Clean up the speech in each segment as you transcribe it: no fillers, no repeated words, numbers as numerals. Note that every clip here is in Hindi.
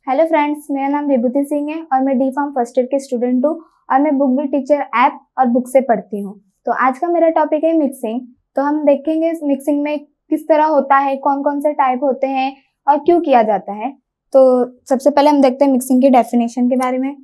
हेलो फ्रेंड्स, मेरा नाम विभूति सिंह है और मैं डी फार्म फर्स्ट ईयर की स्टूडेंट हूँ और मैं बुक विद टीचर ऐप और बुक से पढ़ती हूँ। तो आज का मेरा टॉपिक है मिक्सिंग। तो हम देखेंगे मिक्सिंग में किस तरह होता है, कौन कौन से टाइप होते हैं और क्यों किया जाता है। तो सबसे पहले हम देखते हैं मिक्सिंग की डेफिनेशन के बारे में।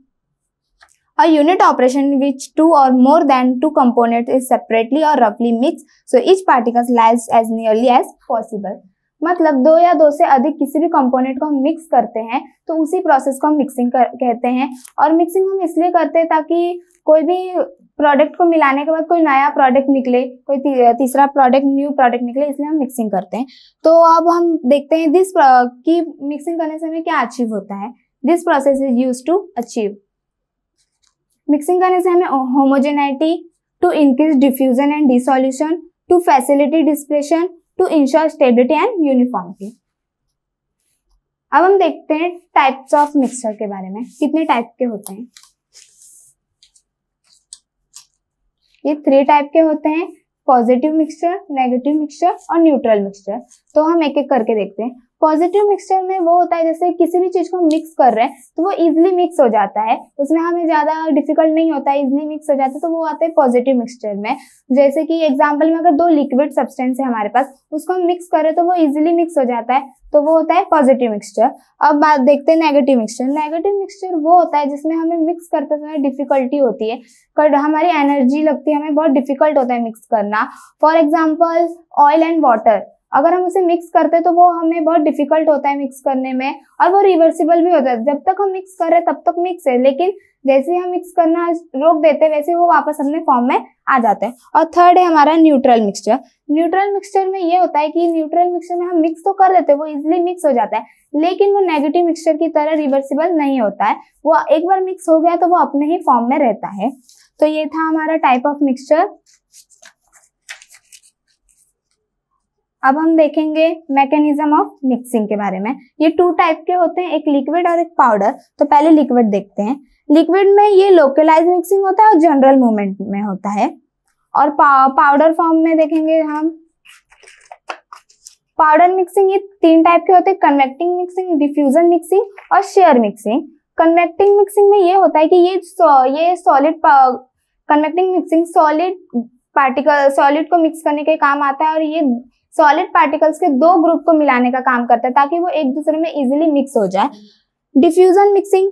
A unit operation in which two or more than two components is separately or roughly mixed, so each particle lies as nearly as possible. मतलब दो या दो से अधिक किसी भी कंपोनेंट को हम मिक्स करते हैं तो उसी प्रोसेस को हम मिक्सिंग कहते हैं। और मिक्सिंग हम इसलिए करते हैं ताकि कोई भी प्रोडक्ट को मिलाने के बाद कोई नया प्रोडक्ट निकले, कोई तीसरा प्रोडक्ट, न्यू प्रोडक्ट निकले, इसलिए हम मिक्सिंग करते हैं। तो अब हम देखते हैं कि मिक्सिंग करने से हमें क्या अचीव होता है। This process is used to achieve. Mixing करने से हमें homogeneity, to increase diffusion and dissolution, to facility dispersion, to ensure stability and uniformity. अब हम देखते हैं टाइप्स ऑफ मिक्सचर के बारे में, कितने टाइप के होते हैं। ये 3 टाइप के होते हैं, पॉजिटिव मिक्सचर, नेगेटिव मिक्सचर और न्यूट्रल मिक्सचर। तो हम एक एक करके देखते हैं। पॉजिटिव मिक्सचर में वो होता है जैसे किसी भी चीज को मिक्स कर रहे हैं तो वो इजीली मिक्स हो जाता है, उसमें हमें ज्यादा डिफिकल्ट नहीं होता है, इजीली मिक्स हो जाता है, तो वो आता है पॉजिटिव मिक्सचर में। जैसे कि एग्जांपल में अगर 2 लिक्विड सब्सटेंस है हमारे पास, उसको हम मिक्स करें तो वो इजीली मिक्स हो जाता है, तो वो होता है पॉजिटिव मिक्सचर। अब बात देखते हैं नेगेटिव मिक्सचर। नेगेटिव मिक्सचर वो होता है जिसमें हमें मिक्स करते समय डिफिकल्टी होती है, हमारी एनर्जी लगती है, हमें बहुत डिफिकल्ट होता है मिक्स करना। For example oil and water, अगर हम उसे मिक्स करते हैं तो वो हमें बहुत डिफिकल्ट होता है मिक्स करने में, और वो रिवर्सिबल भी होता है। जब तक हम मिक्स कर रहे हैं तब तक मिक्स है, लेकिन जैसे ही हम मिक्स करना रोक देते हैं वैसे वो वापस अपने फॉर्म में आ जाते हैं। और थर्ड है हमारा न्यूट्रल मिक्सचर। न्यूट्रल मिक्सचर में ये होता है कि न्यूट्रल मिक्सचर में हम मिक्स तो कर देते हैं, वो इजिली मिक्स हो जाता है, लेकिन वो नेगेटिव मिक्सचर की तरह रिवर्सिबल नहीं होता है। वो एक बार मिक्स हो गया तो वो अपने ही फॉर्म में रहता है। तो ये था हमारा टाइप ऑफ मिक्सचर। अब हम देखेंगे मैकेनिज्म ऑफ मिक्सिंग के बारे में। ये 2 टाइप के होते हैं, एक लिक्विड और एक पाउडर। तो पहले लिक्विड देखते हैं। लिक्विड में ये लोकलाइज मिक्सिंग होता है और जनरल मूवमेंट में होता है। और पाउडर फॉर्म में देखेंगे हम पाउडर मिक्सिंग। ये 3 टाइप के होते हैं, कन्वेक्टिंग मिक्सिंग, डिफ्यूजन मिक्सिंग और शेयर मिक्सिंग। कन्वेक्टिंग मिक्सिंग में ये होता है कि ये सॉलिड कन्वेक्टिंग मिक्सिंग सॉलिड को मिक्स करने के काम आता है, और ये सॉलिड पार्टिकल्स के 2 ग्रुप को मिलाने का काम करता है ताकि वो एक दूसरे में इजीली मिक्स हो जाए। डिफ्यूजन मिक्सिंग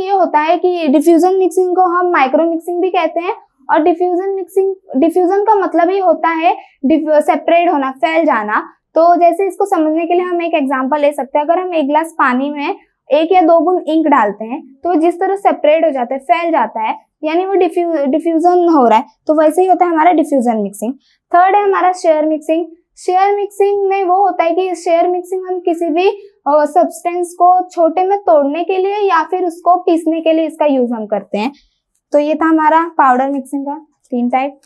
ये होता है कि डिफ्यूजन मिक्सिंग को हम माइक्रो मिक्सिंग भी कहते हैं। और डिफ्यूजन का मतलब ही होता है सेपरेट होना, फैल जाना। तो जैसे इसको समझने के लिए हम एक एग्जांपल ले सकते हैं। अगर हम 1 गिलास पानी में 1 या 2 बूंद इंक डालते हैं तो जिस तरह सेपरेट हो जाता है, फैल जाता है, यानी वो डिफ्यूजन हो रहा है, तो वैसे ही होता है हमारा डिफ्यूजन मिक्सिंग। थर्ड है हमारा शेयर मिक्सिंग। शेयर मिक्सिंग में वो होता है कि शेयर मिक्सिंग हम किसी भी सब्सटेंस को छोटे में तोड़ने के लिए या फिर उसको पीसने के लिए इसका यूज हम करते हैं। तो ये था हमारा पाउडर मिक्सिंग का 3 टाइप।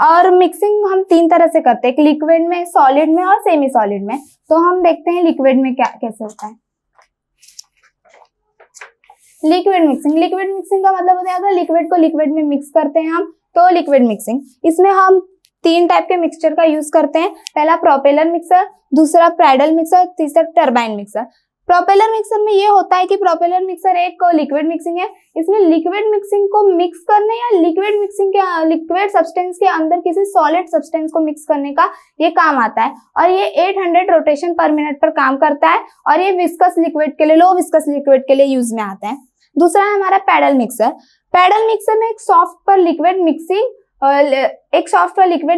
और मिक्सिंग हम 3 तरह से करते हैं, एक लिक्विड में, सॉलिड में और सेमी सॉलिड में। तो हम देखते हैं लिक्विड में कैसे होता है। लिक्विड मिक्सिंग का मतलब होता है अगर लिक्विड को लिक्विड में मिक्स करते हैं हम तो लिक्विड मिक्सिंग। इसमें हम 3 टाइप के मिक्सचर का यूज करते हैं। पहला प्रोपेलर मिक्सर, दूसरा पैडल मिक्सर, तीसरा टरबाइन मिक्सर। प्रोपेलर मिक्सर में ये होता है कि प्रोपेलर मिक्सर एक लिक्विड मिक्सिंग है। इसमें लिक्विड मिक्सिंग को मिक्स करने या लिक्विड सब्सटेंस के अंदर किसी सॉलिड सब्सटेंस को मिक्स करने का ये काम आता है। और ये 800 रोटेशन पर मिनट पर काम करता है, और ये विस्कस लिक्विड के लिए, लो विस्कस लिक्विड के लिए यूज में आता है। दूसरा है हमारा पैडल मिक्सर। पैडल मिक्सर में एक सॉफ्ट पर लिक्विड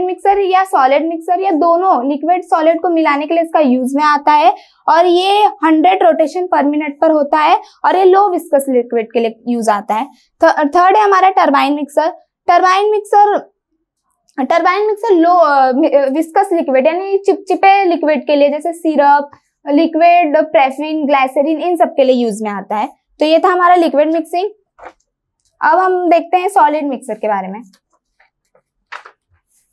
मिक्सर या सॉलिड मिक्सर या दोनों लिक्विड सॉलिड को मिलाने के लिए इसका यूज में आता है, और ये 100 रोटेशन पर मिनट पर होता है, और ये लो विस्कस लिक्विड के लिए यूज आता है। थर्ड है हमारा टरबाइन मिक्सर। टरबाइन मिक्सर लो विस्कस लिक्विड यानी चिपचिपे लिक्विड के लिए, जैसे सिरप, लिक्विड, प्रेफिन, ग्लाइसरीन, इन सब के लिए यूज में आता है। तो ये था हमारा लिक्विड मिक्सिंग। अब हम देखते हैं सॉलिड मिक्सर के बारे में।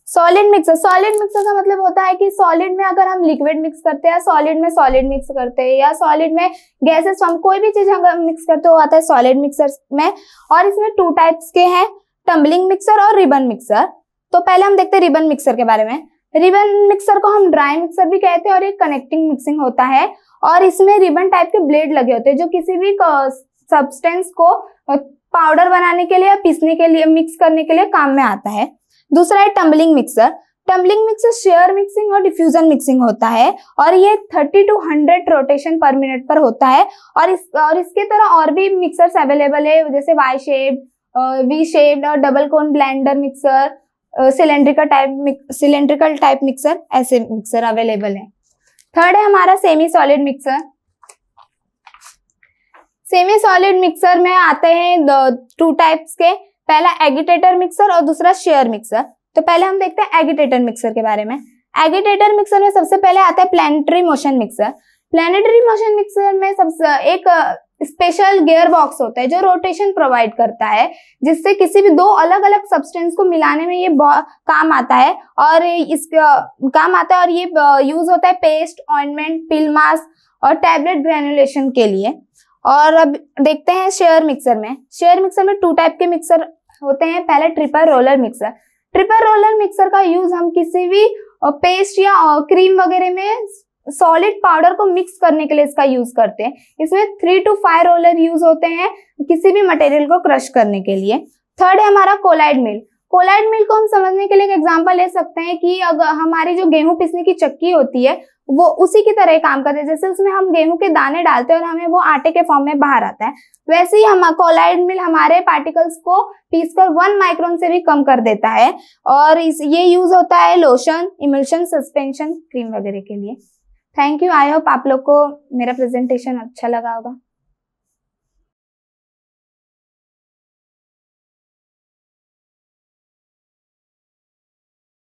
सॉलिड मिक्सर का मतलब होता है कि सॉलिड में अगर हम लिक्विड मिक्स करते हैं, या सॉलिड में सॉलिड मिक्स करते हैं, या सॉलिड में गैसेस, हम कोई भी चीज अगर मिक्स करते हो आता है सॉलिड मिक्सर में। और इसमें 2 टाइप्स के हैं, टम्बलिंग मिक्सर और रिबन मिक्सर। तो पहले हम देखते हैं रिबन मिक्सर के बारे में। रिबन मिक्सर को हम ड्राई मिक्सर भी कहते हैं और एक कनेक्टिंग मिक्सिंग होता है, और इसमें रिबन टाइप के ब्लेड लगे होते हैं जो किसी भी सब्सटेंस को पाउडर बनाने के लिए या पीसने के लिए, मिक्स करने के लिए काम में आता है। दूसरा है tumbling mixer. Tumbling mixer share mixing और डिफ्यूजन मिक्सिंग होता है, और ये 30 to 100 रोटेशन पर मिनट पर होता है। और इसके तरह और भी मिक्सर्स अवेलेबल है, जैसे वाई शेप्ड, वी शेप्ड और double cone blender mixer, cylindrical type mixer, ऐसे मिक्सर अवेलेबल है। थर्ड है हमारा semi solid mixer. Semi solid mixer में आते हैं 2 टाइप्स के, पहला एगिटेटर मिक्सर और दूसरा शेयर मिक्सर। तो पहले हम देखते हैं एगिटेटर मिक्सर के बारे में। एगिटेटर मिक्सर में सबसे पहले आता है planetary motion mixer. Planetary motion mixer में सबसे एक स्पेशल गियर बॉक्स होता है जो रोटेशन प्रोवाइड करता है, जिससे किसी भी 2 अलग अलग सब्सटेंस को मिलाने में ये काम आता है, और इसका काम आता है, और ये यूज होता है पेस्ट, ऑइंटमेंट, पिल मास्क और टैबलेट ग्रेनुलेशन के लिए। और अब देखते हैं शेयर मिक्सर में। शेयर मिक्सर में 2 टाइप के मिक्सर होते हैं। पहले triple roller mixer. Triple roller mixer का यूज हम किसी भी पेस्ट या क्रीम वगैरह में सॉलिड पाउडर को मिक्स करने के लिए इसका यूज करते हैं। इसमें 3 to 5 रोलर यूज होते हैं किसी भी मटेरियल को क्रश करने के लिए। थर्ड है हमारा कोलाइड मिल। कोलाइड मिल को हम समझने के लिए एक एग्जांपल ले सकते हैं कि अगर हमारी जो गेहूं पीसने की चक्की होती है वो उसी की तरह काम करते हैं, जैसे उसमें हम गेहूं के दाने डालते हैं और हमें वो आटे के फॉर्म में बाहर आता है, वैसे ही हम कोलाइड मिल हमारे पार्टिकल्स को पीसकर 1 माइक्रोन से भी कम कर देता है। और ये यूज होता है लोशन, इमल्शन, सस्पेंशन, क्रीम वगैरह के लिए। Thank you. आई होप आप लोग को मेरा प्रेजेंटेशन अच्छा लगा होगा।